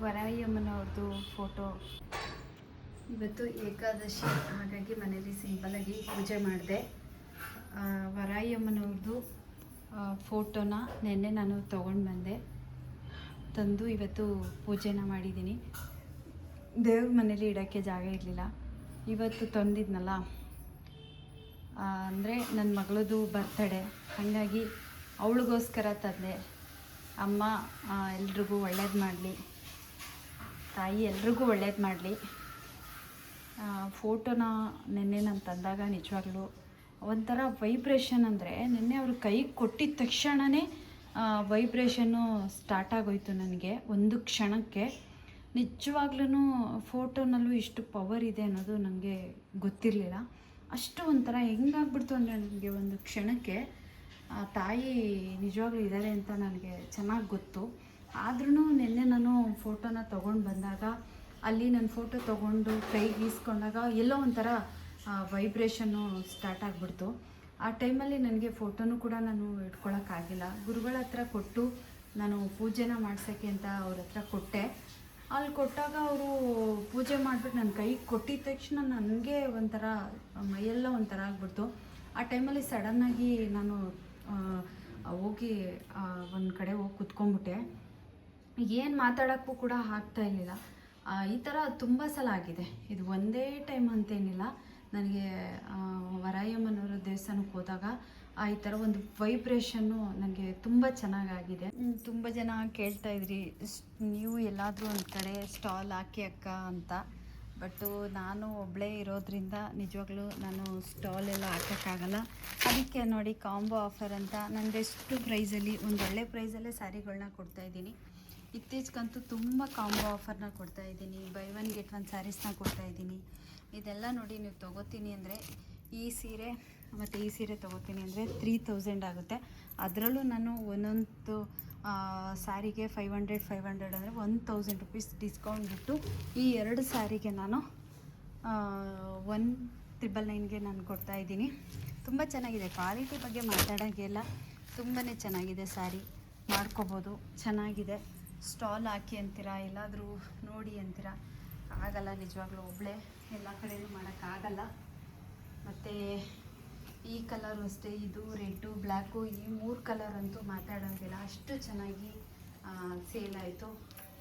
ವರಾಯಿಯಮ್ಮನವ್ರದ್ದು photo. ಇವತ್ತು ಏಕಾದಶಿ, ಹಾಗಾಗಿ ಮನೇಲಿ ಸಿಂಪಲಾಗಿ ಪೂಜೆ ಮಾಡಿದೆ. ವರಾಯಿಯಮ್ಮನವ್ರದ್ದು ಫೋಟೋನ ನೆನ್ನೆ ನಾನು ತೊಗೊಂಡು ಬಂದೆ, ತಂದು ಇವತ್ತು ಪೂಜೆನ ಮಾಡಿದ್ದೀನಿ. ದೇವ್ರ ಮನೇಲಿ ಇಡೋಕ್ಕೆ ಜಾಗ ಇರಲಿಲ್ಲ. ಇವತ್ತು ತಂದಿದ್ನಲ್ಲ, ಅಂದರೆ ನನ್ನ ಮಗಳದು ಬರ್ತಡೇ, ಹಾಗಾಗಿ ಅವಳಿಗೋಸ್ಕರ ತಂದೆ. ಅಮ್ಮ ಎಲ್ರಿಗೂ ಒಳ್ಳೇದು ಮಾಡಲಿ, ತಾಯಿ ಎಲ್ರಿಗೂ ಒಳ್ಳೇದು ಮಾಡಲಿ. ಫೋಟೋನ ನೆನ್ನೆ ನಾನು ತಂದಾಗ ನಿಜವಾಗ್ಲೂ ಒಂಥರ ವೈಬ್ರೇಷನ್, ಅಂದರೆ ನೆನ್ನೆ ಅವ್ರ ಕೈಗೆ ಕೊಟ್ಟಿದ್ದ ತಕ್ಷಣವೇ ವೈಬ್ರೇಷನ್ನು ಸ್ಟಾರ್ಟ್ ಆಗೋಯ್ತು ನನಗೆ ಒಂದು ಕ್ಷಣಕ್ಕೆ. ನಿಜವಾಗ್ಲೂ ಫೋಟೋನಲ್ಲೂ ಇಷ್ಟು ಪವರ್ ಇದೆ ಅನ್ನೋದು ನನಗೆ ಗೊತ್ತಿರಲಿಲ್ಲ. ಅಷ್ಟು ಒಂಥರ ಹೆಂಗಾಗ್ಬಿಡ್ತು ಅಂದರೆ ನನಗೆ ಒಂದು ಕ್ಷಣಕ್ಕೆ ತಾಯಿ ನಿಜವಾಗ್ಲೂ ಇದ್ದಾರೆ ಅಂತ ನನಗೆ ಚೆನ್ನಾಗಿ ಗೊತ್ತು. ಆದ್ರೂ ನಿನ್ನೆ ನಾನು ಫೋಟೋನ ತೊಗೊಂಡು ಬಂದಾಗ, ಅಲ್ಲಿ ನನ್ನ ಫೋಟೋ ತೊಗೊಂಡು ಕೈಗೆ ಈಸ್ಕೊಂಡಾಗ ಎಲ್ಲೋ ಒಂಥರ ವೈಬ್ರೇಷನ್ನು ಸ್ಟಾರ್ಟ್ ಆಗಿಬಿಡ್ತು. ಆ ಟೈಮಲ್ಲಿ ನನಗೆ ಫೋಟೋನು ಕೂಡ ನಾನು ಇಟ್ಕೊಳ್ಳೋಕ್ಕಾಗಿಲ್ಲ. ಗುರುಗಳ ಹತ್ರ ಕೊಟ್ಟು ನಾನು ಪೂಜೆನ ಮಾಡ್ಸೋಕ್ಕೆ ಅಂತ ಅವ್ರ ಹತ್ರ ಕೊಟ್ಟೆ. ಅಲ್ಲಿ ಕೊಟ್ಟಾಗ ಅವರು ಪೂಜೆ ಮಾಡಿಬಿಟ್ಟು ನನ್ನ ಕೈಗೆ ಕೊಟ್ಟಿದ ತಕ್ಷಣ ನನಗೆ ಒಂಥರ ಮೈಯೆಲ್ಲ ಒಂಥರ ಆಗ್ಬಿಡ್ತು. ಆ ಟೈಮಲ್ಲಿ ಸಡನ್ನಾಗಿ ನಾನು ಹೋಗಿ ಒಂದು ಕಡೆ ಹೋಗಿ ಕುತ್ಕೊಂಡ್ಬಿಟ್ಟೆ. ಏನು ಮಾತಾಡೋಕ್ಕೂ ಕೂಡ ಆಗ್ತಾಯಿರಲಿಲ್ಲ. ಈ ಥರ ತುಂಬ ಸಲ ಆಗಿದೆ, ಇದು ಒಂದೇ ಟೈಮ್ ಅಂತೇನಿಲ್ಲ. ನನಗೆ ವರಾಯಮ್ಮನವರ ದೇವಸ್ಥಾನಕ್ಕೆ ಹೋದಾಗ ಈ ಥರ ಒಂದು ವೈಬ್ರೇಷನ್ನು ನನಗೆ ತುಂಬ ಚೆನ್ನಾಗಾಗಿದೆ. ತುಂಬ ಜನ ಕೇಳ್ತಾಯಿದ್ರಿ, ನೀವು ಎಲ್ಲಾದರೂ ಒಂದು ಕಡೆ ಸ್ಟಾಲ್ ಹಾಕಿ ಅಕ್ಕ ಅಂತ. ಬಟ್ಟು ನಾನು ಒಬ್ಬಳೇ ಇರೋದ್ರಿಂದ ನಿಜವಾಗ್ಲೂ ನಾನು ಸ್ಟಾಲ್ ಎಲ್ಲ ಹಾಕೋಕ್ಕಾಗಲ್ಲ. ಅದಕ್ಕೆ ನೋಡಿ ಕಾಂಬೋ ಆಫರ್ ಅಂತ ನಾನು ಬೆಸ್ಟ್ ಪ್ರೈಸಲ್ಲಿ, ಒಂದು ಒಳ್ಳೆ ಪ್ರೈಸಲ್ಲೇ ಸ್ಯಾರಿಗಳನ್ನ ಕೊಡ್ತಾಯಿದ್ದೀನಿ. ಇತ್ತೀಚೆಗಂತೂ ತುಂಬ ಕಾಂಬೋ ಆಫರ್ನ ಕೊಡ್ತಾಯಿದ್ದೀನಿ. ಬೈ ಒನ್ ಗೆಟ್ ಒನ್ ಸ್ಯಾರೀಸ್ನ ಕೊಡ್ತಾಯಿದ್ದೀನಿ. ಇದೆಲ್ಲ ನೋಡಿ, ನೀವು ತೊಗೋತೀನಿ ಅಂದರೆ ಈ ಸೀರೆ ಮತ್ತು ಈ ಸೀರೆ ತೊಗೋತೀನಿ ಅಂದರೆ 3000 ಆಗುತ್ತೆ. ಅದರಲ್ಲೂ ನಾನು ಒಂದೊಂದು ಸ್ಯಾರಿಗೆ 500 ಅಂದರೆ 1000 ರುಪೀಸ್ ಡಿಸ್ಕೌಂಟ್ ಬಿಟ್ಟು ಈ 2 ಸ್ಯಾರಿಗೆ ನಾನು 1999ಗೆ ನಾನು ಕೊಡ್ತಾಯಿದ್ದೀನಿ. ತುಂಬ ಚೆನ್ನಾಗಿದೆ. ಕ್ವಾಲಿಟಿ ಬಗ್ಗೆ ಮಾತಾಡೋಂಗಿಲ್ಲ, ತುಂಬಾ ಚೆನ್ನಾಗಿದೆ ಸ್ಯಾರಿ, ಮಾಡ್ಕೋಬೋದು, ಚೆನ್ನಾಗಿದೆ. ಸ್ಟಾಲ್ ಹಾಕಿ ಅಂತೀರಾ, ಎಲ್ಲಾದರೂ ನೋಡಿ ಅಂತೀರಾ, ಆಗಲ್ಲ. ನಿಜವಾಗ್ಲೂ ಒಬ್ಬಳೇ ಎಲ್ಲ ಕಡೆಯೂ ಮಾಡೋಕ್ಕಾಗಲ್ಲ. ಮತ್ತು ಈ ಕಲರು ಅಷ್ಟೇ, ಇದು ರೆಡ್ಡು ಬ್ಲ್ಯಾಕು, ಈ 3 ಕಲರ್ ಅಂತೂ ಮಾತಾಡೋಂಗಿಲ್ಲ, ಅಷ್ಟು ಚೆನ್ನಾಗಿ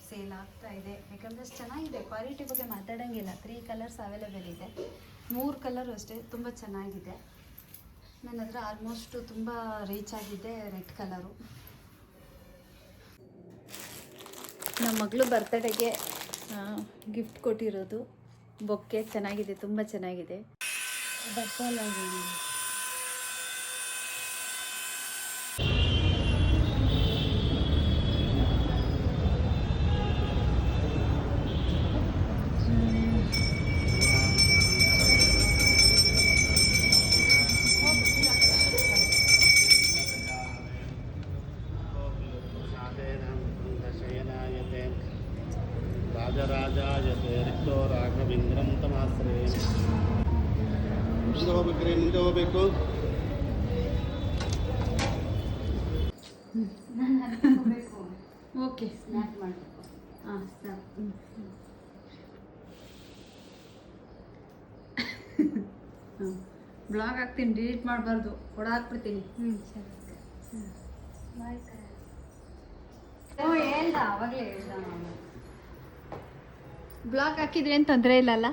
ಸೇಲ್ ಆಗ್ತಾಯಿದೆ. ಯಾಕಂದರೆ ಅಷ್ಟು ಚೆನ್ನಾಗಿದೆ. ಕ್ವಾಲಿಟಿ ಬಗ್ಗೆ ಮಾತಾಡೋಂಗಿಲ್ಲ. 3 ಕಲರ್ಸ್ ಅವೈಲೇಬಲ್ ಇದೆ, 3 ಕಲರು ಅಷ್ಟೇ ತುಂಬ ಚೆನ್ನಾಗಿದೆ. ನನ್ನ ಹತ್ರ ಆಲ್ಮೋಸ್ಟು ತುಂಬ ರೀಚ್ ಆಗಿದೆ ರೆಡ್ ಕಲರು. ನಮ್ಮ ಮಗಳು ಬರ್ತಡೇಗೆ ಗಿಫ್ಟ್ ಕೊಟ್ಟಿರೋದು ಬೊಕ್ಕೆ, ಚೆನ್ನಾಗಿದೆ, ತುಂಬ ಚೆನ್ನಾಗಿದೆ. ಬರ್ತಲ್ಲ ರಾಜರಾಜಾಯತೆ ರಿಕ್ತೋ ರಾಘವೇಂದ್ರಂ ತಮಾಶ್ರೇ. ಮುಂದೆ ಹೋಗ್ಬೇಕ್ರಿ, ಮುಂದೆ ಹೋಗ್ಬೇಕು. ಓಕೆ, ಸ್ನ್ಯಾಪ್ ಮಾಡಬೇಕು. ಹಾಂ, ಸ್ನ್ಯಾಪ್. ಹಾಂ, ಬ್ಲಾಗ್ ಹಾಕ್ತೀನಿ, ಡಿಲೀಟ್ ಮಾಡಬಾರ್ದು, ಹಾಕ್ಬಿಡ್ತೀನಿ. ಸರಿ. ಹೇಳ್ದ, ಆವಾಗಲೇ ಹೇಳ್ದ. ಬ್ಲಾಗ್ ಹಾಕಿದ್ರೆ ಏನು ತೊಂದರೆ ಇಲ್ಲಲ್ಲ?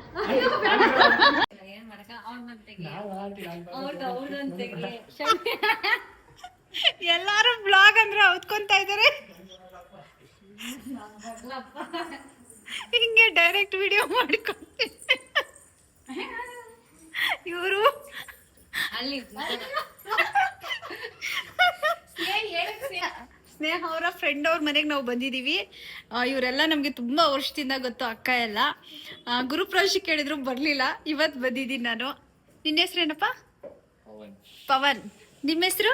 ಎಲ್ಲಾರು ಬ್ಲಾಗ್ ಅಂದ್ರೆ ಔದ್ಕೊಂತ ಇದ್ದಾರೆ. ಹಿಂಗೆ ಡೈರೆಕ್ಟ್ ವಿಡಿಯೋ ಮಾಡ್ಕೊಂತ ಇವರು ಸ್ನೇಹ ಅವರ ಫ್ರೆಂಡ್ ಅವ್ರ ಮನೆಗೆ ನಾವು ಬಂದಿದ್ದೀವಿ. ಇವರೆಲ್ಲ ನಮಗೆ ತುಂಬ ವರ್ಷದಿಂದ ಗೊತ್ತು, ಅಕ್ಕ ಎಲ್ಲ. ಗುರುಪ್ರವೇಶ ಕೇಳಿದ್ರು ಬರಲಿಲ್ಲ, ಇವತ್ತು ಬಂದಿದ್ದೀನಿ ನಾನು. ನಿನ್ನ ಹೆಸ್ರೇನಪ್ಪ? ಪವನ್. ನಿಮ್ಮ ಹೆಸರು?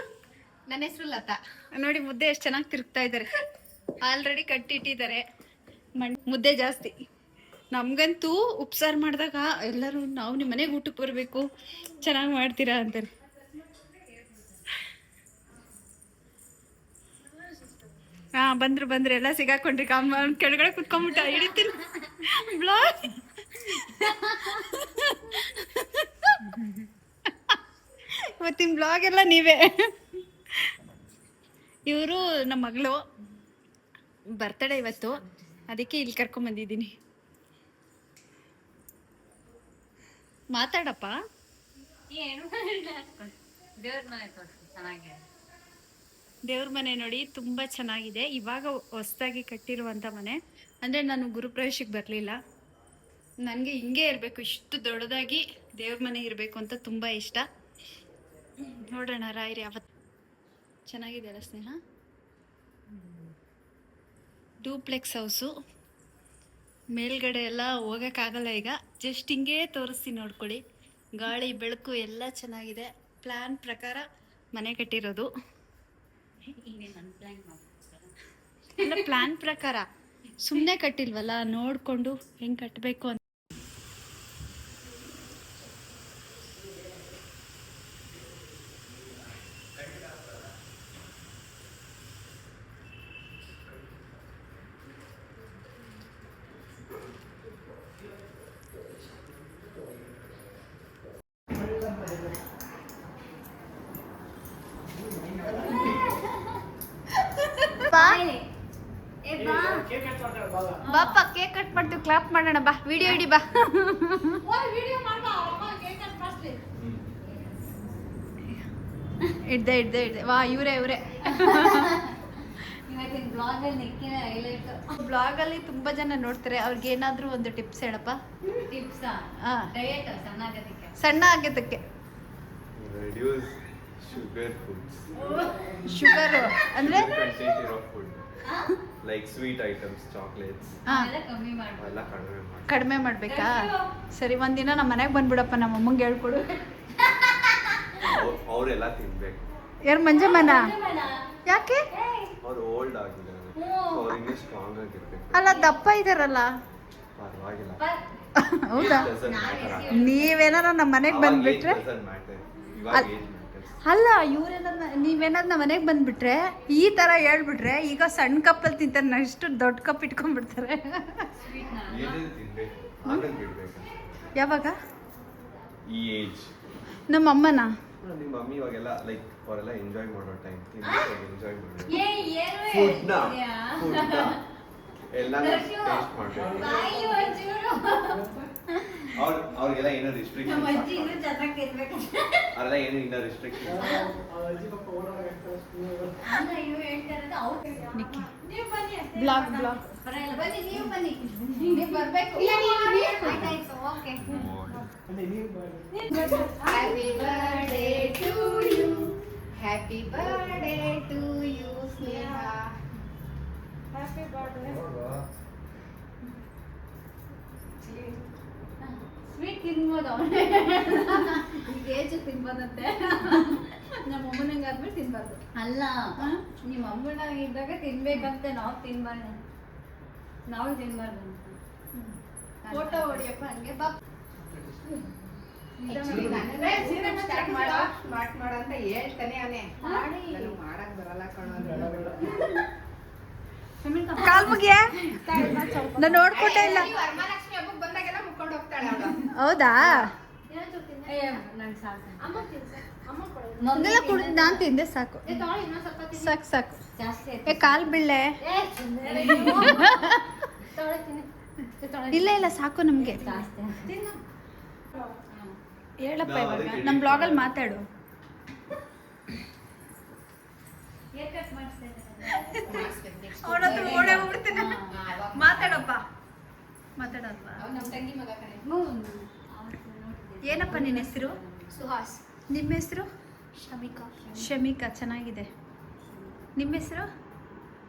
ನನ್ನ ಹೆಸರು ಲತಾ. ನೋಡಿ ಮುದ್ದೆ ಎಷ್ಟು ಚೆನ್ನಾಗಿ ತಿರುಗ್ತಾ ಇದ್ದಾರೆ. ಆಲ್ರೆಡಿ ಕಟ್ಟಿಟ್ಟಿದ್ದಾರೆ. ಮುದ್ದೆ ಜಾಸ್ತಿ. ನಮಗಂತೂ ಉಪ್ಸಾರು ಮಾಡಿದಾಗ ಎಲ್ಲರೂ ನಾವು ನಿಮ್ಮ ಮನೆಗೆ ಊಟಕ್ಕೆ ಬರಬೇಕು, ಚೆನ್ನಾಗಿ ಮಾಡ್ತೀರಾ ಅಂತಾರೆ. ಹಾಂ ಬಂದ್ರು ಎಲ್ಲ ಸಿಗಾಕೊಂಡ್ರಿ ಕೆಳಗಡೆ ಕುತ್ಕೊಂಡ್ಬಿಟ್ಟ ಹಿಡಿತೀನಿ ಬ್ಲಾಗ್ ಇವತ್ತಿನ ಬ್ಲಾಗ್ ಎಲ್ಲ ನೀವೇ. ಇವರು ನಮ್ಮ ಮಗಳು ಬರ್ತಡೇ ಇವತ್ತು, ಅದಕ್ಕೆ ಇಲ್ಲಿ ಕರ್ಕೊಂಬಂದಿದ್ದೀನಿ. ಮಾತಾಡಪ್ಪ. ದೇವ್ರ ಮನೆ ನೋಡಿ ತುಂಬ ಚೆನ್ನಾಗಿದೆ. ಇವಾಗ ಹೊಸದಾಗಿ ಕಟ್ಟಿರುವಂಥ ಮನೆ. ಅಂದರೆ ನಾನು ಗುರುಪ್ರವೇಶಕ್ಕೆ ಬರಲಿಲ್ಲ, ನನಗೆ ಹಿಂಗೆ ಇರಬೇಕು, ಇಷ್ಟು ದೊಡ್ಡದಾಗಿ ದೇವ್ರ ಮನೆ ಇರಬೇಕು ಅಂತ ತುಂಬ ಇಷ್ಟ. ನೋಡೋಣ ರಾಯರಿ ಅವತ್ತು. ಚೆನ್ನಾಗಿದೆ ಅಲ್ಲ ಸ್ನೇಹ? Duplex house. ಮೇಲ್ಗಡೆ ಎಲ್ಲ ಹೋಗೋಕ್ಕಾಗಲ್ಲ ಈಗ, ಜಸ್ಟ್ ಹಿಂಗೆ ತೋರಿಸ್ತೀನಿ ನೋಡ್ಕೊಳ್ಳಿ. ಗಾಳಿ ಬೆಳಕು ಎಲ್ಲ ಚೆನ್ನಾಗಿದೆ. ಪ್ಲ್ಯಾನ್ ಪ್ರಕಾರ ಮನೆ ಕಟ್ಟಿರೋದು. ಎಲ್ಲ ಪ್ಲ್ಯಾನ್ ಪ್ರಕಾರ, ಸುಮ್ಮನೆ ಕಟ್ಟಿಲ್ವಲ್ಲ, ನೋಡಿಕೊಂಡು ಹೆಂಗೆ ಕಟ್ಟಬೇಕು ಅಂತ. ಬಾಪ ಕೇಕ್ ಕಟ್ ಮಾಡ್ತೀವಿ, ಕ್ಲಾಪ್ ಮಾಡೋಣ ಬಾ, ವಿಡಿಯೋ ಇಡಿ ಬಾ. ಇಡ್ದೆ ವಾ, ಇವರೇ ಬ್ಲಾಗಲ್ಲಿ ತುಂಬಾ ಜನ ನೋಡ್ತಾರೆ, ಅವ್ರಿಗೆ ಏನಾದ್ರೂ ಒಂದು ಟಿಪ್ಸ್ ಹೇಳಪ್ಪ. ಸಣ್ಣ ಆಗತ್ತಕ್ಕೆ ಶುಗರ್ ಅಂದ್ರೆ ಲೈಕ್ ಸ್ವೀಟ್ ಐಟಮ್ಸ್, ಚಾಕ್ಲೇಟ್ಸ್ ಕಡಿಮೆ ಮಾಡ್ಬೇಕಾ? ಸರಿ, ಒಂದಿನ ನಮ್ಮ ಮನೆಗೆ ಬಂದ್ಬಿಡಪ್ಪ, ನಮ್ಮ ಅಮ್ಮಂಗೆ ಹೇಳ್ಕೊಡು. ಅವರೆಲ್ಲ ತಿನ್ಬೇಕು. ಯಾರು? ಮಂಜಮ್ಮನ? ಯಾಕೆ? ಅವ್ರು ಓಲ್ಡ್ ಆಗಿದ್ದಾರೆ, ಅವ್ರಿಗೆ ಸ್ಟ್ರಾಂಗ್ ಆಗಿರ್ಬೇಕು. ಅಲ್ಲ, ದಪ್ಪ ಇದಾರಲ್ಲ. ಪರವಾಗಿಲ್ಲ. ಹೌದಾ? ನೀವೇನಾರ ನಮ್ಮ ಮನೆಗೆ ಬಂದ್ಬಿಟ್ರೆ ಅಲ್ಲ, ಇವ್ರೇನಾದ್ರು ನೀವೇನಾದ್ರು ನಮ್ಮ ಮನೆಗೆ ಬಂದ್ಬಿಟ್ರೆ ಈ ಥರ ಹೇಳ್ಬಿಟ್ರೆ, ಈಗ ಸಣ್ಣ ಕಪ್ಪಲ್ಲಿ ತಿಂತಾರೆ, ನೆಕ್ಸ್ಟ್ ದೊಡ್ಡ ಕಪ್ ಇಟ್ಕೊಂಡ್ಬಿಡ್ತಾರೆ. ಯಾವಾಗ? ಈ ಏಜ್ ನಮ್ಮ ಅಮ್ಮನ? ನಿಮ್ಮ ಮಮ್ಮಿ ಇವಾಗೆಲ್ಲ ಲೈಕ್ ಅವರೆಲ್ಲ ಎಂಜಾಯ್ ಮಾಡೋ ಟೈಮ್, ಎಂಜಾಯ್ ಮಾಡೋ ಫುಡ್ನ ಎಲ್ಲ ಟೇಸ್ಟ್ ಮಾಡಬೇಕು. ಅವ್ರಿಗೆಲ್ಲ ಏನೋ ರಿಸ್ಟ್ರಿಕ್ಷನ್, ಅವರೆಲ್ಲ ಏನೋ ಇನ್ನೂ restriction. Blog Happy birthday to you, Sneha. Happy birthday. Sweet ತಿನ್ಬೋದು, ಈಗ ಏಜ್ ತಿನ್ಬೋದಂತೆ. ನಮ್ಮ ಅಮ್ಮನಂಗೆ ಆದ್ಮೇಲೆ ತಿನ್ಬಾರ್ದು. ಅಲ್ಲ, ನಿಮ್ಮ ಅಮ್ಮನ ಇದ್ದಾಗ ತಿನ್ಬೇಕಂತೆ, ನಾವು ತಿನ್ಬಾರ್ದು, ನಾವು ತಿನ್ಬಾರ್ದು ಅಂತ. ಫೋಟೋ ಹೊಡಿಯಪ್ಪ ಹಂಗೆ ಬಾ. ಸ್ಟಾರ್ಟ್ ಮಾಡಂತ ಹೇಳ್ತಾನೆ ಅವನೇ, ಮಾಡಕ್ ಬರಲ್ಲ ಕಣೋ. ಕಾಲ್ ಮುಗಿಯ ನಾನು ನೋಡ್ಕೊಟ್ಟೇ ಇಲ್ಲ. ವರಮಹಾಲಕ್ಷ್ಮಿ ಹಬ್ಬಕ್ಕೆ ಬಂದಾಗೆಲ್ಲ ಮುಕ್ಕೊಂಡು ಹೋಗ್ತಾಳೆ ಅವಳು. ಹೌದಾ? ಮೊದಲೆಲ್ಲ ಕುಡಿದು ನಾನು ತಿಂದೆ, ಸಾಕು ಸಾಕು ಸಾಕು. ಕಾಲ್ ಬೀಳ್ಳೆ? ಇಲ್ಲ ಸಾಕು ನಮ್ಗೆ. ಹೇಳಪ್ಪ, ಇವಾಗ ನಮ್ಮ ಬ್ಲಾಗಲ್ಲಿ ಮಾತಾಡು. ಮಾತಾಡಪ್ಪ, ಮಾತಾಡಪ್ಪ. ಏನಪ್ಪ ನಿನ್ನ ಹೆಸರು? ಸುಹಾಸ್. ನಿಮ್ಮ ಹೆಸರು? ಶಮಿಕಾ. ಶಮಿಕಾ, ಚೆನ್ನಾಗಿದೆ. ನಿಮ್ಮ ಹೆಸರು?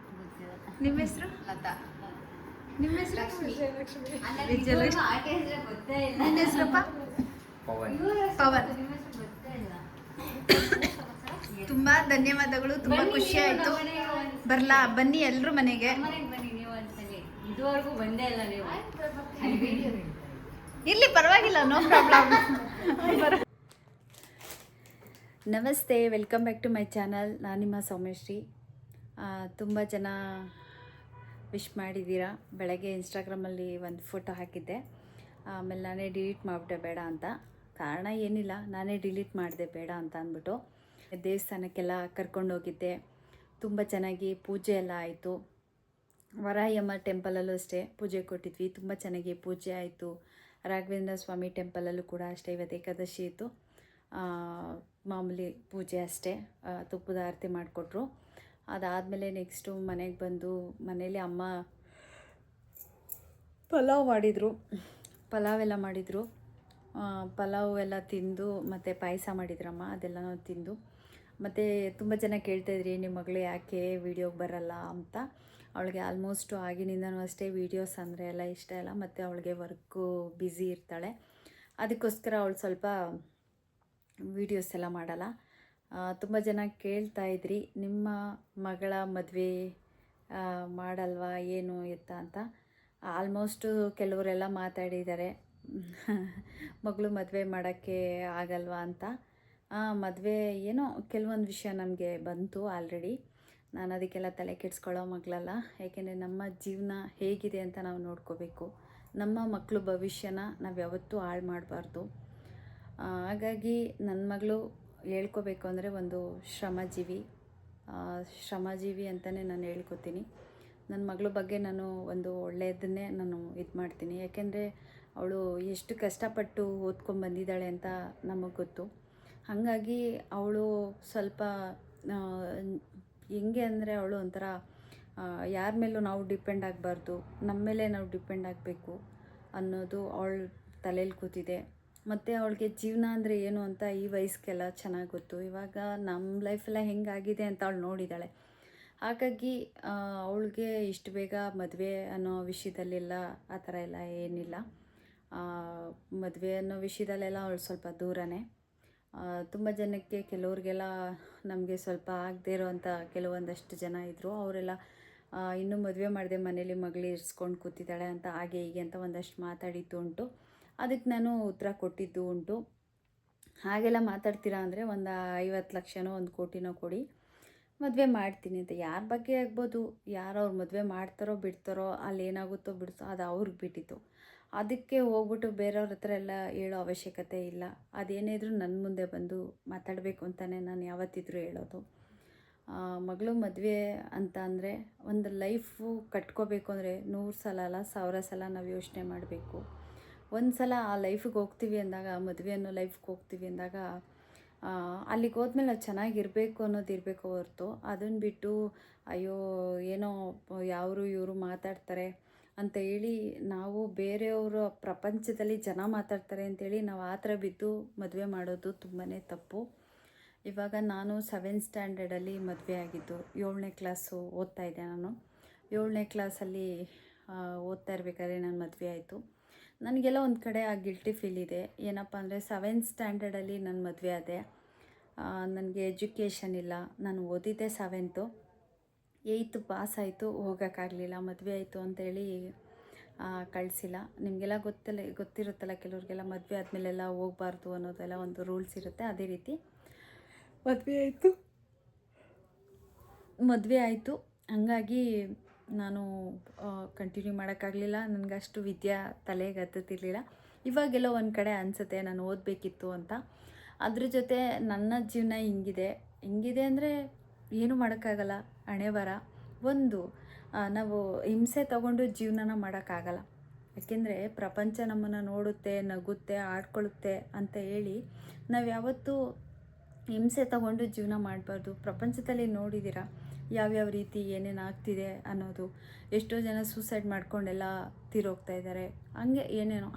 ನಿಮ್ಮ ಹೆಸರು? ಲತಾ. ನಿಮ್ಮ ಹೆಸರು? ಲಕ್ಷ್ಮಿ. ನಿನ್ನ ಹೆಸರಪ್ಪ? ಪವನ್. ತುಂಬಾ ಧನ್ಯವಾದಗಳು, ತುಂಬಾ ಖುಷಿ ಆಯ್ತು. ಬರ್ಲಾ? ಬನ್ನಿ ಎಲ್ರು ಮನೆಗೆ. ಇದುವರೆಗೂ ಬಂದೇ ಇಲ್ಲ ನೀವು. ಇಲ್ಲಿ ಪರವಾಗಿಲ್ಲ, ನೋ ಪ್ರಾಬ್ಲಮ್. ನಮಸ್ತೆ, welcome back to my channel. ನಾನು ನಿಮ್ಮ ಸೌಮ್ಯಶ್ರೀ. ತುಂಬ ಜನ ವಿಶ್ ಮಾಡಿದ್ದೀರಾ. ಬೆಳಗ್ಗೆ ಇನ್ಸ್ಟಾಗ್ರಾಮಲ್ಲಿ ಒಂದು ಫೋಟೋ ಹಾಕಿದ್ದೆ, ಆಮೇಲೆ ನಾನೇ ಡಿಲೀಟ್ ಮಾಡಿಬಿಟ್ಟೆ ಬೇಡ ಅಂತ. ಕಾರಣ ಏನಿಲ್ಲ, ನಾನೇ ಡಿಲೀಟ್ ಮಾಡಿದೆ ಬೇಡ ಅಂತ ಅಂದ್ಬಿಟ್ಟು. ದೇವಸ್ಥಾನಕ್ಕೆಲ್ಲ ಕರ್ಕೊಂಡೋಗಿದ್ದೆ, ತುಂಬ ಚೆನ್ನಾಗಿ ಪೂಜೆ ಎಲ್ಲ ಆಯಿತು. ವರಾಹಿಯಮ್ಮ ಟೆಂಪಲಲ್ಲೂ ಅಷ್ಟೇ ಪೂಜೆ ಕೊಟ್ಟಿದ್ವಿ, ತುಂಬ ಚೆನ್ನಾಗಿ ಪೂಜೆ ಆಯಿತು. ರಾಘವೇಂದ್ರ ಸ್ವಾಮಿ ಟೆಂಪಲಲ್ಲೂ ಕೂಡ ಅಷ್ಟೇ ಇವತ್ತು ಏಕಾದಶಿ ಇತ್ತು. ಮಾಮೂಲಿ ಪೂಜೆ ಅಷ್ಟೇ, ತುಪ್ಪದ ಆರತಿ ಮಾಡಿಕೊಟ್ರು. ಅದಾದಮೇಲೆ ನೆಕ್ಸ್ಟು ಮನೆಗೆ ಬಂದು ಮನೇಲಿ ಅಮ್ಮ ಪಲಾವ್ ಎಲ್ಲ ಮಾಡಿದರು. ಪಲಾವ್ ಎಲ್ಲ ತಿಂದು ಮತ್ತು ಪಾಯಸ ಮಾಡಿದ್ರಮ್ಮ, ಅದೆಲ್ಲನೂ ತಿಂದು. ಮತ್ತು ತುಂಬ ಜನ ಕೇಳ್ತಾಯಿದ್ರಿ ನಿಮ್ಮ ಮಗಳು ಯಾಕೆ ವೀಡಿಯೋಗೆ ಬರಲ್ಲ ಅಂತ. ಅವಳಿಗೆ ಆಲ್ಮೋಸ್ಟು ಆಗಿನಿಂದನೂ ಅಷ್ಟೇ ವೀಡಿಯೋಸ್ ಅಂದರೆ ಎಲ್ಲ ಇಷ್ಟ ಇಲ್ಲ, ಮತ್ತು ಅವಳಿಗೆ ವರ್ಕು ಬ್ಯುಸಿ ಇರ್ತಾಳೆ. ಅದಕ್ಕೋಸ್ಕರ ಅವಳು ಸ್ವಲ್ಪ ವೀಡಿಯೋಸ್ ಎಲ್ಲ ಮಾಡಲ್ಲ. ತುಂಬ ಜನ ಕೇಳ್ತಾಯಿದ್ರಿ ನಿಮ್ಮ ಮಗಳ ಮದುವೆ ಮಾಡಲ್ವಾ ಏನು ಎತ್ತ ಅಂತ. ಆಲ್ಮೋಸ್ಟು ಕೆಲವರೆಲ್ಲ ಮಾತಾಡಿದ್ದಾರೆ ಮಗಳು ಮದುವೆ ಮಾಡೋಕ್ಕೆ ಆಗಲ್ವಾ ಅಂತ. ಮದುವೆ ಏನೋ ಕೆಲವೊಂದು ವಿಷಯ ನಮಗೆ ಬಂತು ಆಲ್ರೆಡಿ. ನಾನು ಅದಕ್ಕೆಲ್ಲ ತಲೆ ಕೆಡಿಸ್ಕೊಳ್ಳೋ ಮಗಳಲ್ಲ. ಏಕೆಂದರೆ ನಮ್ಮ ಜೀವನ ಹೇಗಿದೆ ಅಂತ ನಾವು ನೋಡ್ಕೋಬೇಕು. ನಮ್ಮ ಮಕ್ಕಳು ಭವಿಷ್ಯನ ನಾವು ಯಾವತ್ತೂ ಹಾಳು ಮಾಡಬಾರ್ದು. ಹಾಗಾಗಿ ನನ್ನ ಮಗಳು ಹೇಳ್ಕೋಬೇಕು ಅಂದರೆ ಒಂದು ಶ್ರಮಜೀವಿ ಅಂತಲೇ ನಾನು ಹೇಳ್ಕೊತೀನಿ. ನನ್ನ ಮಗಳ ಬಗ್ಗೆ ನಾನು ಒಂದು ಒಳ್ಳೆಯದನ್ನೇ ನಾನು ಇದು ಮಾಡ್ತೀನಿ. ಯಾಕೆಂದರೆ ಅವಳು ಎಷ್ಟು ಕಷ್ಟಪಟ್ಟು ಓದ್ಕೊಂಡ್ಬಂದಿದ್ದಾಳೆ ಅಂತ ನಮಗೆ ಗೊತ್ತು. ಹಾಗಾಗಿ ಅವಳು ಸ್ವಲ್ಪ ಹೆಂಗೆ ಅಂದರೆ ಅವಳು ಒಂಥರ ಯಾರ ಮೇಲೂ ನಾವು ಡಿಪೆಂಡ್ ಆಗಬಾರ್ದು, ನಮ್ಮ ಮೇಲೆ ನಾವು ಡಿಪೆಂಡ್ ಆಗಬೇಕು ಅನ್ನೋದು ಅವಳ ತಲೆಯಲ್ಲಿ ಕೂತಿದೆ. ಮತ್ತು ಅವಳಿಗೆ ಜೀವನ ಅಂದರೆ ಏನು ಅಂತ ಈ ವಯಸ್ಸಿಗೆಲ್ಲ ಚೆನ್ನಾಗಿ ಗೊತ್ತು. ಇವಾಗ ನಮ್ಮ ಲೈಫೆಲ್ಲ ಹೆಂಗಾಗಿದೆ ಅಂತ ಅವಳು ನೋಡಿದ್ದಾಳೆ. ಹಾಗಾಗಿ ಅವಳಿಗೆ ಇಷ್ಟು ಬೇಗ ಮದುವೆ ಅನ್ನೋ ವಿಷಯದಲ್ಲೆಲ್ಲ ಆ ಥರ ಎಲ್ಲ ಏನಿಲ್ಲ. ಮದುವೆ ಅನ್ನೋ ವಿಷಯದಲ್ಲೆಲ್ಲ ಅವಳು ಸ್ವಲ್ಪ ದೂರನೇ. ತುಂಬ ಜನಕ್ಕೆ ಕೆಲವ್ರಿಗೆಲ್ಲ ನಮಗೆ ಸ್ವಲ್ಪ ಆಗದೇ ಇರೋವಂಥ ಕೆಲವೊಂದಷ್ಟು ಜನ ಇದ್ದರು. ಅವರೆಲ್ಲ ಇನ್ನೂ ಮದುವೆ ಮಾಡಿದೆ ಮನೇಲಿ ಮಗಳು ಇರಿಸ್ಕೊಂಡು ಕೂತಿದ್ದಾಳೆ ಅಂತ ಹಾಗೆ ಹೀಗೆ ಅಂತ ಒಂದಷ್ಟು ಮಾತಾಡಿದ್ದು ಉಂಟು. ಅದಕ್ಕೆ ನಾನು ಉತ್ತರ ಕೊಟ್ಟಿದ್ದು ಉಂಟು. ಹಾಗೆಲ್ಲ ಮಾತಾಡ್ತೀರಾ ಅಂದರೆ ಒಂದು 50 ಲಕ್ಷನೋ 1 ಕೋಟಿನೋ ಕೊಡಿ, ಮದುವೆ ಮಾಡ್ತೀನಿ ಅಂತ. ಯಾರ ಬಗ್ಗೆ ಆಗ್ಬೋದು, ಯಾರು ಅವ್ರು ಮದುವೆ ಮಾಡ್ತಾರೋ ಬಿಡ್ತಾರೋ, ಅಲ್ಲಿ ಏನಾಗುತ್ತೋ ಬಿಡ್ತೋ ಅದು ಅವ್ರಿಗೆ ಬಿಟ್ಟಿತ್ತು. ಅದಕ್ಕೆ ಹೋಗ್ಬಿಟ್ಟು ಬೇರೆಯವ್ರ ಹತ್ರ ಎಲ್ಲ ಹೇಳೋ ಅವಶ್ಯಕತೆ ಇಲ್ಲ. ಅದೇನೇ ಇದ್ರೂ ನನ್ನ ಮುಂದೆ ಬಂದು ಮಾತಾಡಬೇಕು ಅಂತಲೇ ನಾನು ಯಾವತ್ತಿದ್ರೂ ಹೇಳೋದು. ಮಗಳು ಮದುವೆ ಅಂತ ಅಂದರೆ ಒಂದು ಲೈಫು ಕಟ್ಕೋಬೇಕು ಅಂದರೆ 100 ಸಲ ಅಲ್ಲ 1000 ಸಲ ನಾವು ಯೋಚನೆ ಮಾಡಬೇಕು. ಒಂದು ಸಲ ಆ ಲೈಫಿಗೆ ಹೋಗ್ತೀವಿ ಅಂದಾಗ, ಮದುವೆ ಅನ್ನೋ ಲೈಫ್ಗೆ ಹೋಗ್ತೀವಿ ಅಂದಾಗ ಅಲ್ಲಿಗೆ ಹೋದ್ಮೇಲೆ ನಾವು ಚೆನ್ನಾಗಿರಬೇಕು ಅನ್ನೋದು ಇರಬೇಕು ಹೊರತು ಅದನ್ನು ಬಿಟ್ಟು ಅಯ್ಯೋ ಏನೋ ಇವರು ಮಾತಾಡ್ತಾರೆ ಅಂತ ಹೇಳಿ ನಾವು ಬೇರೆಯವರ ಪ್ರಪಂಚದಲ್ಲಿ ಜನ ಮಾತಾಡ್ತಾರೆ ಅಂತೇಳಿ ನಾವು ಆ ಥರ ಬಿದ್ದು ಮದುವೆ ಮಾಡೋದು ತುಂಬಾ ತಪ್ಪು. ಇವಾಗ ನಾನು 7th ಸ್ಟ್ಯಾಂಡರ್ಡಲ್ಲಿ ಮದುವೆ ಆಗಿದ್ದು, 7ನೇ ಕ್ಲಾಸು ಓದ್ತಾ ಇದ್ದೆ ನಾನು. 7ನೇ ಕ್ಲಾಸಲ್ಲಿ ಓದ್ತಾ ಇರಬೇಕಾದ್ರೆ ನಾನು ಮದುವೆ ಆಯಿತು. ನನಗೆಲ್ಲ ಒಂದು ಕಡೆ ಆ ಗಿಲ್ಟಿ ಫೀಲ್ ಇದೆ. ಏನಪ್ಪ ಅಂದರೆ 7th ಸ್ಟ್ಯಾಂಡರ್ಡಲ್ಲಿ ನಾನು ಮದುವೆ ಆದೆ. ನನಗೆ ಎಜುಕೇಷನ್ ಇಲ್ಲ. ನಾನು ಓದಿದ್ದೆ 7th, 8th ಪಾಸ್ ಆಯಿತು, ಹೋಗೋಕ್ಕಾಗಲಿಲ್ಲ. ಮದುವೆ ಆಯಿತು ಅಂತೇಳಿ ಕಳಿಸಿಲ್ಲ. ನಿಮಗೆಲ್ಲ ಗೊತ್ತಿರುತ್ತಲ್ಲ ಕೆಲವ್ರಿಗೆಲ್ಲ ಮದುವೆ ಆದಮೇಲೆಲ್ಲ ಹೋಗಬಾರ್ದು ಅನ್ನೋದೆಲ್ಲ ಒಂದು ರೂಲ್ಸ್ ಇರುತ್ತೆ. ಅದೇ ರೀತಿ ಮದುವೆ ಆಯಿತು. ಹಾಗಾಗಿ ನಾನು ಕಂಟಿನ್ಯೂ ಮಾಡೋಕ್ಕಾಗಲಿಲ್ಲ. ನನಗಷ್ಟು ವಿದ್ಯೆ ತಲೆಗೆ ಹತ್ತುತ್ತಿರಲಿಲ್ಲ. ಇವಾಗೆಲ್ಲ ಒಂದು ಕಡೆ ಅನಿಸುತ್ತೆ ನಾನು ಓದಬೇಕಿತ್ತು ಅಂತ. ಅದ್ರ ಜೊತೆ ನನ್ನ ಜೀವನ ಹಿಂಗಿದೆ ಅಂದರೆ ಏನೂ ಮಾಡೋಕ್ಕಾಗಲ್ಲ, ಹಣೆ ಬರ. ನಾವು ಹಿಂಸೆ ತಗೊಂಡು ಜೀವನನ ಮಾಡೋಕ್ಕಾಗಲ್ಲ. ಯಾಕೆಂದರೆ ಪ್ರಪಂಚ ನಮ್ಮನ್ನು ನೋಡುತ್ತೆ, ನಗುತ್ತೆ, ಆಡ್ಕೊಳ್ಳುತ್ತೆ ಅಂತ ಹೇಳಿ ನಾವು ಯಾವತ್ತೂ ಹಿಂಸೆ ತಗೊಂಡು ಜೀವನ ಮಾಡಬಾರ್ದು. ಪ್ರಪಂಚದಲ್ಲಿ ನೋಡಿದ್ದೀರಾ ಯಾವ್ಯಾವ ರೀತಿ ಏನೇನು ಆಗ್ತಿದೆ ಅನ್ನೋದು. ಎಷ್ಟೋ ಜನ ಸೂಸೈಡ್ ಮಾಡ್ಕೊಂಡೆಲ್ಲ ತೀರೋಗ್ತಾ ಇದ್ದಾರೆ, ಹಂಗೆ ಏನೇನೋ.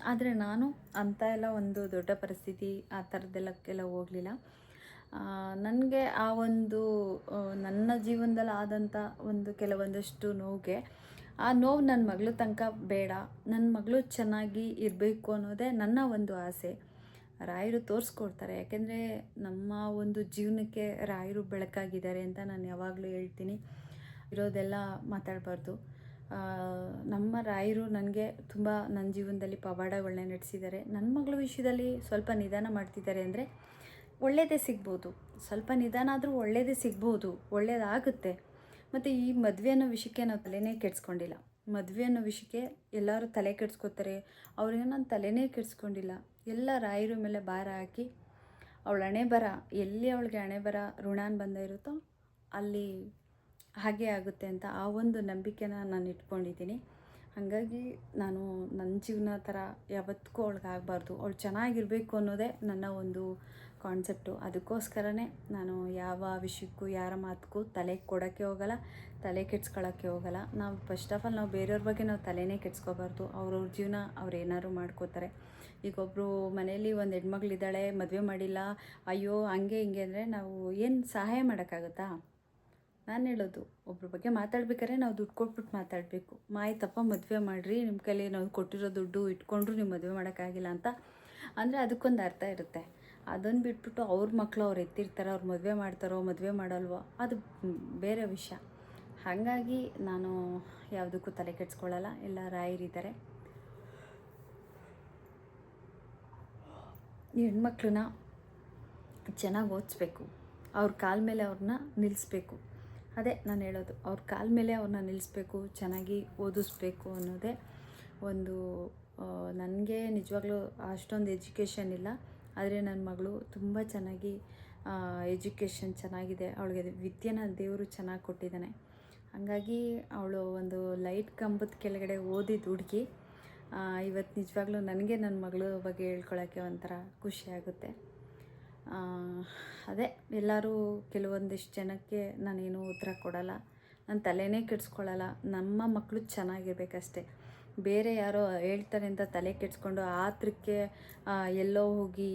ಆದರೆ ನಾನು ಅಂಥ ಎಲ್ಲ ಒಂದು ದೊಡ್ಡ ಪರಿಸ್ಥಿತಿ ಆ ಥರದ್ದೆಲ್ಲಕ್ಕೆಲ್ಲ ಹೋಗಲಿಲ್ಲ. ನನಗೆ ಆ ಒಂದು ನನ್ನ ಜೀವನದಲ್ಲಿ ಆದಂಥ ಕೆಲವೊಂದಷ್ಟು ನೋವಿಗೆ ಆ ನೋವು ನನ್ನ ಮಗಳು ತನಕ ಬೇಡ, ನನ್ನ ಮಗಳು ಚೆನ್ನಾಗಿ ಇರಬೇಕು ಅನ್ನೋದೇ ನನ್ನ ಒಂದು ಆಸೆ. ರಾಯರು ತೋರಿಸ್ಕೊಡ್ತಾರೆ. ಯಾಕೆಂದರೆ ನಮ್ಮ ಒಂದು ಜೀವನಕ್ಕೆ ರಾಯರು ಬೆಳಕಾಗಿದ್ದಾರೆ ಅಂತ ನಾನು ಯಾವಾಗಲೂ ಹೇಳ್ತೀನಿ. ಇರೋದೆಲ್ಲ ಮಾತಾಡಬಾರ್ದು. ನಮ್ಮ ರಾಯರು ನನಗೆ ತುಂಬ ನನ್ನ ಜೀವನದಲ್ಲಿ ಪವಾಡಗಳನ್ನ ನಡೆಸಿದ್ದಾರೆ. ನನ್ನ ಮಗಳ ವಿಷಯದಲ್ಲಿ ಸ್ವಲ್ಪ ನಿಧಾನ ಮಾಡ್ತಿದ್ದಾರೆ ಅಂದರೆ ಒಳ್ಳೆಯದೇ ಸಿಗ್ಬೋದು, ಸ್ವಲ್ಪ ನಿಧಾನ ಆದರೂ ಒಳ್ಳೆಯದೇ ಸಿಗ್ಬೋದು, ಒಳ್ಳೆಯದಾಗುತ್ತೆ. ಮತ್ತು ಈ ಮದುವೆ ಅನ್ನೋ ವಿಷಯಕ್ಕೆ ನಾವು ತಲೆನೇ ಕೆಡಿಸ್ಕೊಂಡಿಲ್ಲ. ಮದುವೆ ಅನ್ನೋ ವಿಷಯಕ್ಕೆ ಎಲ್ಲರೂ ತಲೆ ಕೆಡಿಸ್ಕೋತಾರೆ, ಅವ್ರಿಗೆ ನಾನು ತಲೆನೇ ಕೆಡಿಸ್ಕೊಂಡಿಲ್ಲ. ಎಲ್ಲ ರಾಯರ ಮೇಲೆ ಭಾರ ಹಾಕಿ ಅವಳ ಹಣೆ ಬರ, ಎಲ್ಲಿ ಅವಳಿಗೆ ಹಣೆ ಬರ ಋಣಾನ್ ಬಂದ ಇರುತ್ತೋ ಅಲ್ಲಿ ಹಾಗೆ ಆಗುತ್ತೆ ಅಂತ ಆ ಒಂದು ನಂಬಿಕೆನ ನಾನು ಇಟ್ಕೊಂಡಿದ್ದೀನಿ. ಹಾಗಾಗಿ ನಾನು ನನ್ನ ಜೀವನ ಥರ ಯಾವತ್ತಿಗೂ ಅವಳಿಗೆ ಆಗಬಾರ್ದು, ಅವಳು ಚೆನ್ನಾಗಿರಬೇಕು ಅನ್ನೋದೇ ನನ್ನ ಒಂದು ಕಾನ್ಸೆಪ್ಟು. ಅದಕ್ಕೋಸ್ಕರನೇ ನಾನು ಯಾವ ವಿಷಯಕ್ಕೂ ಯಾರ ಮಾತಕ್ಕೂ ತಲೆ ಕೊಡೋಕ್ಕೆ ಹೋಗಲ್ಲ, ತಲೆ ಕೆಡ್ಸ್ಕೊಳ್ಳೋಕ್ಕೆ ಹೋಗಲ್ಲ. ನಾವು ಫಸ್ಟ್ ಆಫ್ ಆಲ್ ನಾವು ಬೇರೆಯವ್ರ ಬಗ್ಗೆ ನಾವು ತಲೆನೇ ಕೆಡ್ಸ್ಕೋಬಾರ್ದು. ಅವ್ರವ್ರ ಜೀವನ ಅವ್ರು ಏನಾದ್ರು ಮಾಡ್ಕೋತಾರೆ. ಈಗ ಒಬ್ಬರು ಮನೇಲಿ ಒಂದು ಹೆಣ್ಮಗಳಿದ್ದಾಳೆ, ಮದುವೆ ಮಾಡಿಲ್ಲ, ಅಯ್ಯೋ ಹಂಗೆ ಹಿಂಗೆ ಅಂದರೆ ನಾವು ಏನು ಸಹಾಯ ಮಾಡೋಕ್ಕಾಗುತ್ತಾ? ನಾನು ಹೇಳೋದು, ಒಬ್ರ ಬಗ್ಗೆ ಮಾತಾಡ್ಬೇಕಾದ್ರೆ ನಾವು ದುಡ್ಡು ಕೊಟ್ಬಿಟ್ಟು ಮಾತಾಡಬೇಕು. ಆಯ್ತಪ್ಪ ಮದುವೆ ಮಾಡಿರಿ, ನಿಮ್ಮ ಕೈಲಿ ನಾವು ಕೊಟ್ಟಿರೋ ದುಡ್ಡು ಇಟ್ಕೊಂಡ್ರು ನೀವು ಮದುವೆ ಮಾಡೋಕ್ಕಾಗಿಲ್ಲ ಅಂತ ಅಂದರೆ ಅದಕ್ಕೊಂದು ಅರ್ಥ ಇರುತ್ತೆ. ಅದನ್ನು ಬಿಟ್ಬಿಟ್ಟು ಅವ್ರ ಮಕ್ಕಳು ಅವ್ರು ಎತ್ತಿರ್ತಾರೆ, ಅವ್ರು ಮದುವೆ ಮಾಡ್ತಾರೋ ಮದುವೆ ಮಾಡಲ್ವೋ ಅದು ಬೇರೆ ವಿಷಯ. ಹಾಗಾಗಿ ನಾನು ಯಾವುದಕ್ಕೂ ತಲೆ ಕೆಡಿಸ್ಕೊಳ್ಳಲ್ಲ. ಎಲ್ಲ ರಾಯರಿದ್ದಾರೆ. ಈ ಹೆಣ್ಮಕ್ಳನ್ನ ಚೆನ್ನಾಗಿ ಓದಿಸ್ಬೇಕು, ಅವ್ರ ಕಾಲ ಮೇಲೆ ಅವ್ರನ್ನ ನಿಲ್ಲಿಸ್ಬೇಕು. ಅದೇ ನಾನು ಹೇಳೋದು, ಅವ್ರ ಕಾಲ ಮೇಲೆ ಅವ್ರನ್ನ ನಿಲ್ಲಿಸ್ಬೇಕು, ಚೆನ್ನಾಗಿ ಓದಿಸ್ಬೇಕು ಅನ್ನೋದೇ ಒಂದು. ನನಗೆ ನಿಜವಾಗ್ಲೂ ಅಷ್ಟೊಂದು ಎಜುಕೇಷನ್ ಇಲ್ಲ, ಆದರೆ ನನ್ನ ಮಗಳು ತುಂಬ ಚೆನ್ನಾಗಿ ಎಜುಕೇಷನ್ ಚೆನ್ನಾಗಿದೆ, ಅವಳಿಗೆ ವಿದ್ಯೆನ ದೇವರು ಚೆನ್ನಾಗಿ ಕೊಟ್ಟಿದ್ದಾನೆ. ಹಾಗಾಗಿ ಅವಳು ಒಂದು ಲೈಟ್ ಕಂಬದ ಕೆಳಗಡೆ ಓದಿದ ಹುಡುಗಿ. ಇವತ್ತು ನಿಜವಾಗ್ಲೂ ನನಗೆ ನನ್ನ ಮಗಳ ಬಗ್ಗೆ ಹೇಳ್ಕೊಳ್ಳೋಕ್ಕೆ ಒಂಥರ ಖುಷಿಯಾಗುತ್ತೆ. ಅದೇ ಎಲ್ಲರೂ ಕೆಲವೊಂದಿಷ್ಟು ಜನಕ್ಕೆ ನಾನೇನು ಉತ್ತರ ಕೊಡಲ್ಲ, ನಾನು ತಲೆನೇ ಕೆಡಿಸ್ಕೊಳ್ಳಲ್ಲ. ನಮ್ಮ ಮಕ್ಕಳು ಚೆನ್ನಾಗಿರ್ಬೇಕಷ್ಟೆ. ಬೇರೆ ಯಾರೋ ಹೇಳ್ತಾರೆ ಅಂತ ತಲೆ ಕೆಡಿಸ್ಕೊಂಡು ಆತ್ರಕ್ಕೆ ಎಲ್ಲೋ ಹೋಗಿ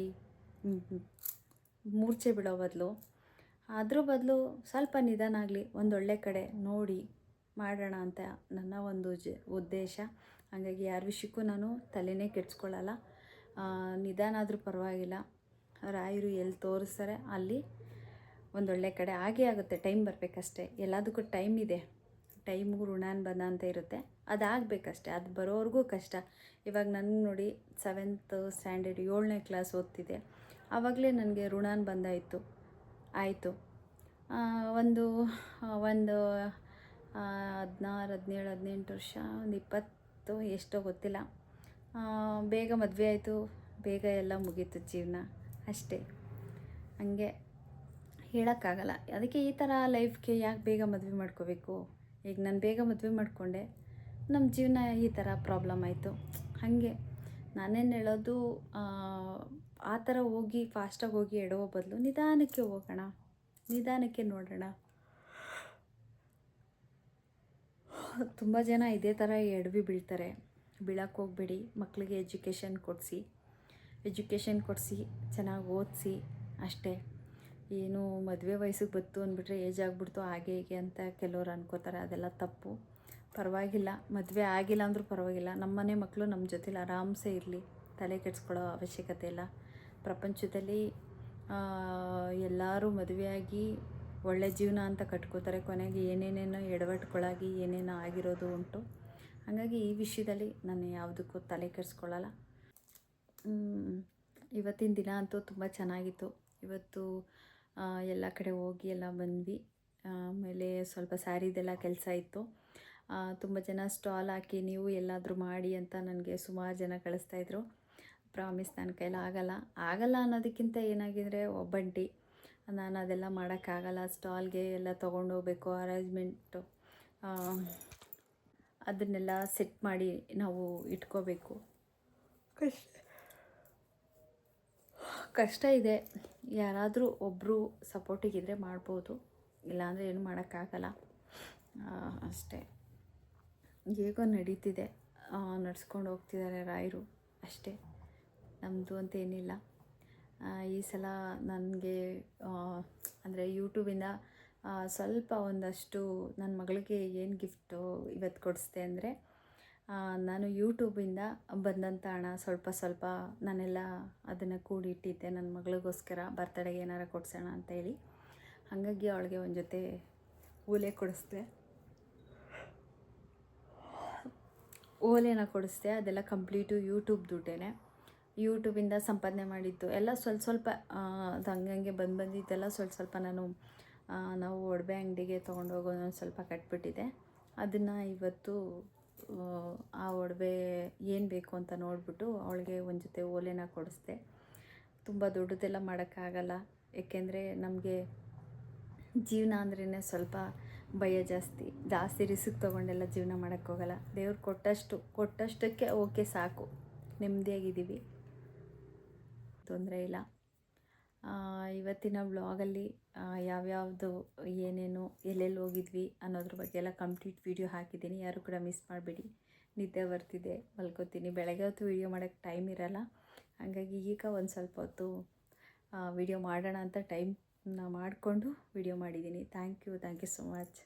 ಮೂರ್ಛೆ ಬಿಡೋ ಬದಲು ಅದ್ರ ಬದಲು ಸ್ವಲ್ಪ ನಿಧಾನ ಆಗಲಿ, ಒಂದೊಳ್ಳೆ ಕಡೆ ನೋಡಿ ಮಾಡೋಣ ಅಂತ ನನ್ನ ಒಂದು ಉದ್ದೇಶ. ಹಾಗಾಗಿ ಯಾರ ವಿಷಯಕ್ಕೂ ನಾನು ತಲೆನೇ ಕೆಡಿಸ್ಕೊಳ್ಳಲ್ಲ. ನಿಧಾನ ಆದರೂ ಪರವಾಗಿಲ್ಲ, ರಾಯರು ಎಲ್ಲಿ ತೋರಿಸ್ತಾರೆ ಅಲ್ಲಿ ಒಂದೊಳ್ಳೆ ಕಡೆ ಆಗೇ ಆಗುತ್ತೆ. ಟೈಮ್ ಬರಬೇಕಷ್ಟೆ, ಎಲ್ಲದಕ್ಕೂ ಟೈಮ್ ಇದೆ. ಟೈಮ್ಗೂ ಋಣಾನ್ ಬಂದ ಅಂತ ಇರುತ್ತೆ, ಅದಾಗಬೇಕಷ್ಟೆ. ಅದು ಬರೋವರೆಗೂ ಕಷ್ಟ. ಇವಾಗ ನನಗೆ ನೋಡಿ 7th ಸ್ಟ್ಯಾಂಡರ್ಡ್ 7ನೇ ಕ್ಲಾಸ್ ಓದ್ತಿದ್ದೆ, ಆವಾಗಲೇ ನನಗೆ ಋಣಾನ್ ಬಂದಾಯಿತು. ಆಯಿತು ಒಂದು 16, 17, 18 ವರ್ಷ, ಒಂದು 20 ಎಷ್ಟೋ ಗೊತ್ತಿಲ್ಲ. ಬೇಗ ಮದುವೆ ಆಯಿತು, ಬೇಗ ಎಲ್ಲ ಮುಗೀತು ಜೀವನ ಅಷ್ಟೇ. ಹಂಗೆ ಹೇಳೋಕ್ಕಾಗಲ್ಲ. ಅದಕ್ಕೆ ಈ ಥರ ಲೈಫ್ಗೆ ಯಾಕೆ ಬೇಗ ಮದುವೆ ಮಾಡ್ಕೋಬೇಕು? ಈಗ ನಾನು ಬೇಗ ಮದುವೆ ಮಾಡಿಕೊಂಡೆ, ನಮ್ಮ ಜೀವನ ಈ ಥರ ಪ್ರಾಬ್ಲಮ್ ಆಯಿತು. ಹಾಗೆ ನಾನೇನು ಹೇಳೋದು, ಆ ಥರ ಹೋಗಿ ಫಾಸ್ಟಾಗಿ ಹೋಗಿ ಎಡವೋ ಬದಲು ನಿಧಾನಕ್ಕೆ ಹೋಗೋಣ, ನಿಧಾನಕ್ಕೆ ನೋಡೋಣ. ತುಂಬ ಜನ ಇದೇ ಥರ ಎಡವಿ ಬೀಳ್ತಾರೆ. ಬೀಳಕ್ಕೆ ಹೋಗಬೇಡಿ. ಮಕ್ಕಳಿಗೆ ಎಜುಕೇಷನ್ ಕೊಡಿಸಿ ಚೆನ್ನಾಗಿ ಓದಿಸಿ ಅಷ್ಟೇ. ಏನು ಮದುವೆ ವಯಸ್ಸಿಗೆ ಬಂತು ಅಂದ್ಬಿಟ್ರೆ ಏಜ್ ಆಗಿಬಿಡ್ತು ಹಾಗೆ ಹೀಗೆ ಅಂತ ಕೆಲವ್ರು ಅನ್ಕೋತಾರೆ. ಅದೆಲ್ಲ ತಪ್ಪು. ಪರವಾಗಿಲ್ಲ, ಮದುವೆ ಆಗಿಲ್ಲ ಅಂದರೂ ಪರವಾಗಿಲ್ಲ, ನಮ್ಮ ಮನೆ ಮಕ್ಕಳು ನಮ್ಮ ಜೊತೆಲಿ ಆರಾಮ್ಸೆ ಇರಲಿ, ತಲೆ ಕೆಡಿಸ್ಕೊಳ್ಳೋ ಅವಶ್ಯಕತೆ ಇಲ್ಲ. ಪ್ರಪಂಚದಲ್ಲಿ ಎಲ್ಲರೂ ಮದುವೆಯಾಗಿ ಒಳ್ಳೆ ಜೀವನ ಅಂತ ಕಟ್ಕೋತಾರೆ, ಕೊನೆಗೆ ಏನೇನೇನೋ ಎಡವಟ್ಗಳಾಗಿ ಏನೇನೋ ಆಗಿರೋದು ಉಂಟು. ಹಾಗಾಗಿ ಈ ವಿಷಯದಲ್ಲಿ ನಾನು ಯಾವುದಕ್ಕೂ ತಲೆ ಕೆಡಿಸ್ಕೊಳ್ಳಲ್ಲ. ಇವತ್ತಿನ ದಿನ ಅಂತೂ ತುಂಬ ಚೆನ್ನಾಗಿತ್ತು. ಇವತ್ತು ಎಲ್ಲ ಕಡೆ ಹೋಗಿ ಎಲ್ಲ ಬಂದ್ವಿ. ಆಮೇಲೆ ಸ್ವಲ್ಪ ಸ್ಯಾರಿದೆಲ್ಲ ಕೆಲಸ ಇತ್ತು. ತುಂಬ ಜನ ಸ್ಟಾಲ್ ಹಾಕಿ ನೀವು ಎಲ್ಲಾದರೂ ಮಾಡಿ ಅಂತ ನನಗೆ ಸುಮಾರು ಜನ ಕಳಿಸ್ತಾಯಿದ್ರು. ಪ್ರಾಮಿಸ್ ನನ್ನ ಕೈಲಿ ಆಗಲ್ಲ ಅನ್ನೋದಕ್ಕಿಂತ ಏನಾಗಿದ್ರೆ ಒಬ್ಬಂಟಿ, ನಾನು ಅದೆಲ್ಲ ಮಾಡೋಕ್ಕಾಗಲ್ಲ. ಸ್ಟಾಲ್ಗೆ ಎಲ್ಲ ತೊಗೊಂಡೋಗ್ಬೇಕು, ಅರೇಂಜ್ಮೆಂಟು ಅದನ್ನೆಲ್ಲ ಸೆಟ್ ಮಾಡಿ ನಾವು ಇಟ್ಕೋಬೇಕು. ಕಷ್ಟ ಇದೆ. ಯಾರಾದರೂ ಒಬ್ಬರು ಸಪೋರ್ಟಿಗಿದ್ರೆ ಮಾಡ್ಬೋದು, ಇಲ್ಲಾಂದರೆ ಏನು ಮಾಡೋಕ್ಕಾಗಲ್ಲ ಅಷ್ಟೇ. ಹೇಗೋ ನಡೀತಿದೆ, ನಡ್ಸ್ಕೊಂಡು ಹೋಗ್ತಿದ್ದಾರೆ ರಾಯರು ಅಷ್ಟೇ. ನಮ್ಮದು ಅಂತ ಏನಿಲ್ಲ. ಈ ಸಲ ನನಗೆ ಅಂದರೆ ಯೂಟ್ಯೂಬಿಂದ ಸ್ವಲ್ಪ ಒಂದಷ್ಟು ನನ್ನ ಮಗಳಿಗೆ ಏನು ಗಿಫ್ಟು ಇವತ್ತು ಕೊಡಿಸ್ದೆ ಅಂದರೆ, ನಾನು ಯೂಟ್ಯೂಬಿಂದ ಬಂದಂಥ ಹಣ ಸ್ವಲ್ಪ ನಾನೆಲ್ಲ ಅದನ್ನು ಕೂಡಿಟ್ಟಿದ್ದೆ ನನ್ನ ಮಗಳಿಗೋಸ್ಕರ ಬರ್ತಡೆಗೆ ಏನಾರು ಕೊಡ್ಸೋಣ ಅಂತೇಳಿ. ಹಾಗಾಗಿ ಅವಳಿಗೆ ಒಂದು ಜೊತೆ ಓಲೆನ ಕೊಡಿಸ್ದೆ. ಅದೆಲ್ಲ ಕಂಪ್ಲೀಟು ಯೂಟ್ಯೂಬ್ ದುಡ್ಡೇ. ಯೂಟ್ಯೂಬಿಂದ ಸಂಪಾದನೆ ಮಾಡಿದ್ದು ಎಲ್ಲ ಸ್ವಲ್ಪ ಸ್ವಲ್ಪ ಅದು ಹಂಗಂಗೆ ಬಂದಿದ್ದೆಲ್ಲ ಸ್ವಲ್ಪ ಸ್ವಲ್ಪ ನಾವು ಒಡವೆ ಅಂಗಡಿಗೆ ತೊಗೊಂಡೋಗೋ ಸ್ವಲ್ಪ ಕಟ್ಬಿಟ್ಟಿದೆ. ಅದನ್ನು ಇವತ್ತು ಆ ಒಡವೆ ಏನು ಬೇಕು ಅಂತ ನೋಡಿಬಿಟ್ಟು ಅವಳಿಗೆ ಒಂದು ಜೊತೆ ಓಲೆನ ಕೊಡಿಸ್ದೆ. ತುಂಬ ದೊಡ್ಡದೆಲ್ಲ ಮಾಡೋಕ್ಕಾಗಲ್ಲ, ಏಕೆಂದರೆ ನಮಗೆ ಜೀವನ ಅಂದ್ರೇ ಸ್ವಲ್ಪ ಭಯ ಜಾಸ್ತಿ ರಿಸ್ಕ್ ತೊಗೊಂಡೆಲ್ಲ ಜೀವನ ಮಾಡೋಕ್ಕೋಗಲ್ಲ. ದೇವ್ರು ಕೊಟ್ಟಷ್ಟಕ್ಕೆ ಓಕೆ ಸಾಕು, ನೆಮ್ಮದಿಯಾಗಿದ್ದೀವಿ, ತೊಂದರೆ ಇಲ್ಲ. ಇವತ್ತಿನ ವ್ಲಾಗಲ್ಲಿ ಯಾವ್ಯಾವುದು ಏನೇನು ಎಲ್ಲೆಲ್ಲಿ ಹೋಗಿದ್ವಿ ಅನ್ನೋದ್ರ ಬಗ್ಗೆ ಎಲ್ಲ ಕಂಪ್ಲೀಟ್ ವೀಡಿಯೋ ಹಾಕಿದ್ದೀನಿ. ಯಾರು ಕೂಡ ಮಿಸ್ ಮಾಡಬೇಡಿ. ನಿದ್ದೆ ಬರ್ತಿದೆ, ಮಲ್ಕೋತೀನಿ. ಬೆಳಗ್ಗೆ ಹೊತ್ತು ವೀಡಿಯೋ ಮಾಡೋಕ್ಕೆ ಟೈಮ್ ಇರೋಲ್ಲ, ಹಾಗಾಗಿ ಈಗ ಒಂದು ಸ್ವಲ್ಪ ಹೊತ್ತು ವೀಡಿಯೋ ಮಾಡೋಣ ಅಂತ ಟೈಮ್ನ ಮಾಡಿಕೊಂಡು ವೀಡಿಯೋ ಮಾಡಿದ್ದೀನಿ. Thank you so much.